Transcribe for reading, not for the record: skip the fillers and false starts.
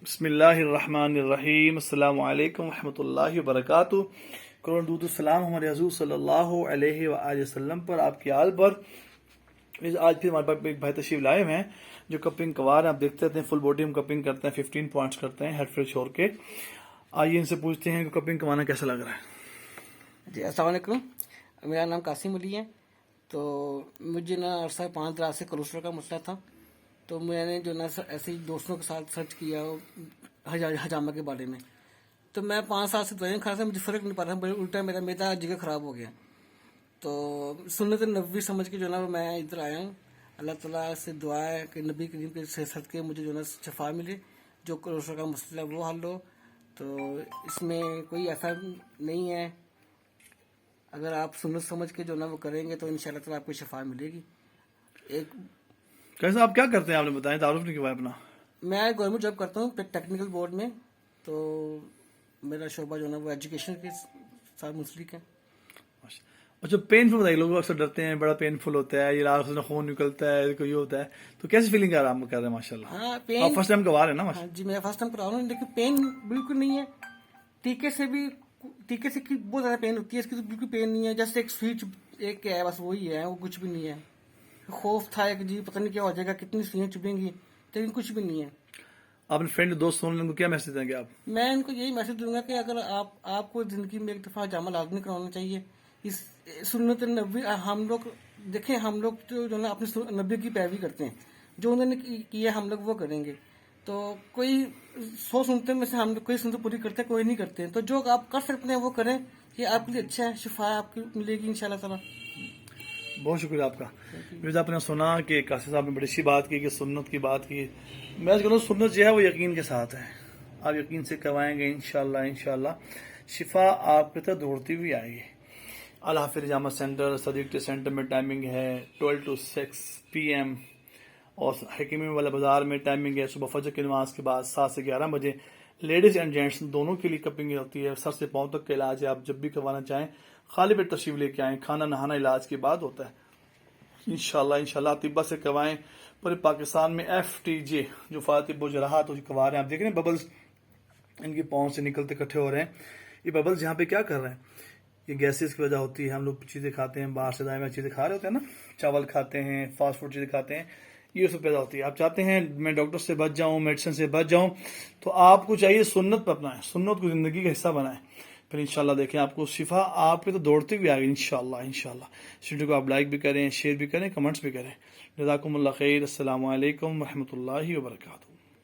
بسم اللہ الرحمن الرحیم، السلام علیکم ورحمۃ اللہ وبرکاتہ۔ کروڑ درود السلام ہمارے حضور صلی اللہ علیہ وآلہ وسلم پر، آپ کی آل پر۔ آج پھر ہمارے پاس ایک بھائی تشریف لائے ہیں جو کپنگ کوار ہیں، آپ دیکھتے رہتے ہیں، فل باڈی ہم کپنگ کرتے ہیں، 15 پوائنٹس کرتے ہیں ہیڈ فریش چھوڑ کے۔ آئیے ان سے پوچھتے ہیں کہ کپنگ کمانا کیسا لگ رہا ہے۔ جی السلام علیکم، میرا نام قاسم علی ہے۔ تو مجھے نا عرصہ 5 رات سے کولیسٹرول کا مسئلہ تھا، تو میں نے جو نا ایسے ہی دوستوں کے ساتھ سرچ کیا حجامہ کے بارے میں۔ تو میں 5 سال سے دوائیں کھا رہا تھا، مجھے فرق نہیں پڑ رہا، الٹا میرا میدا جگہ خراب ہو گیا۔ تو سنت نبوی سمجھ کے جو نا میں ادھر آیا ہوں۔ اللہ تعالیٰ سے دعا ہے کہ نبی کریم کے صدقے مجھے جو نا شفا ملے، جو کولیسٹرول کا مسئلہ ہے وہ حل ہو۔ تو اس میں کوئی ایسا نہیں ہے، اگر آپ سنت سمجھ کے جو نا وہ کریں گے تو انشاءاللہ تعالیٰ آپ کو شفا ملے گی۔ کیسا آپ کیا کرتے ہیں، آپ نے بتائیں، تعارف نہیں کیا اپنا۔ میں گورنمنٹ جاب کرتا ہوں ٹیکنیکل بورڈ میں، تو میرا شعبہ جو نا وہ ایجوکیشن کے ساتھ منسلک ہے۔ اچھا، پین فل بتائیے، لوگ اکثر ڈرتے ہیں، بڑا پین فل ہوتا ہے، یہ رات سے خون نکلتا ہے، کوئی یہ ہوتا ہے، تو کیسی فیلنگ آرام کر رہے ہیں؟ ماشاء اللہ، ہاں آپ پین، فرسٹ ٹائم کروا رہے ہیں نا؟ ہاں جی میں فرسٹ ٹائم کرا رہا ہوں، لیکن پین بالکل نہیں ہے۔ ٹیکے سے بہت زیادہ پین ہوتی ہے، اس کی تو بالکل پین نہیں ہے، جیسے ایک سوئی ایک ہے بس وہی ہے، وہ کچھ بھی نہیں ہے۔ خوف تھا کہ جی پتہ نہیں کیا ہو جائے گا، کتنی سوئیاں چبھیں گی، لیکن کچھ بھی نہیں ہے۔ آپ نے فرینڈ دوست ہونے ان کو کیا میسج دیں گے آپ؟ میں ان کو یہی میسج دوں گا کہ اگر آپ کو زندگی میں ایک دفعہ حجامہ لازمی کرانا چاہیے۔ اس سنت نبی، ہم لوگ دیکھیں، ہم لوگ جو نا اپنی نبی کی پیروی کرتے ہیں، جو انہوں نے کیا ہم لوگ وہ کریں گے۔ تو کوئی 100 سنتے میں سے ہم لوگ کوئی سنت پوری کرتے ہیں، کوئی نہیں کرتے ہیں، تو جو آپ کر سکتے ہیں وہ کریں، یہ آپ کے لیے اچھا ہے، شفا آپ کو ملے گی انشاءاللہ تعالیٰ۔ بہت شکریہ آپ کا۔ میرے آپ نے سنا کہ قاصد صاحب نے بڑی اچھی بات کی کہ سنت کی بات کی۔ میں کہتا ہوں سنت جو ہے وہ یقین کے ساتھ ہے، آپ یقین سے کروائیں گے انشاءاللہ شفا آپ کے تک دوڑتی ہوئی آئے گی۔ الحافظ حجامہ سینٹر صدیق سینٹر میں ٹائمنگ ہے 12 to 6 PM، اور حکیمی والا بازار میں ٹائمنگ ہے صبح فجر کی نماز کے بعد 7 سے 11 بجے۔ لیڈیز اینڈ جینٹس دونوں کے لیے کپنگ ہوتی ہے، سر سے پاؤں تک کا علاج ہے، آپ جب بھی کروانا چاہیں خالی پیٹ تشریف لے کے آئیں، کھانا نہانا علاج کے بعد ہوتا ہے۔ انشاءاللہ طبہ سے کروائیں۔ پورے پاکستان میں FTJ جو فاتح و جراحات کروا رہے ہیں، آپ دیکھ رہے ہیں ببلز ان کے پاؤں سے نکلتے اکٹھے ہو رہے ہیں۔ یہ ببلز یہاں پہ کیا کر رہے ہیں؟ یہ گیسز کی وجہ ہوتی ہے، ہم لوگ چیزیں کھاتے ہیں، باہر سے دائیں چیزیں کھا رہے ہوتے ہیں نا، چاول کھاتے ہیں، فاسٹ فوڈ چیزیں کھاتے ہیں، یہ سب پیدا ہوتی ہے۔ آپ چاہتے ہیں میں ڈاکٹر سے بچ جاؤں، میڈیسن سے بچ جاؤں، تو آپ کو چاہیے سنت پہ اپنائیں، سنت کو زندگی کا حصہ بنائیں، پھر انشاءاللہ دیکھیں آپ کو شفا آپ کے تو دوڑتے ہوئے آ گئی انشاءاللہ۔ اس ویڈیو کو آپ لائک بھی کریں، شیئر بھی کریں، کمنٹس بھی کریں۔ جزاکم اللہ خیر، السلام علیکم ورحمۃ اللہ وبرکاتہ۔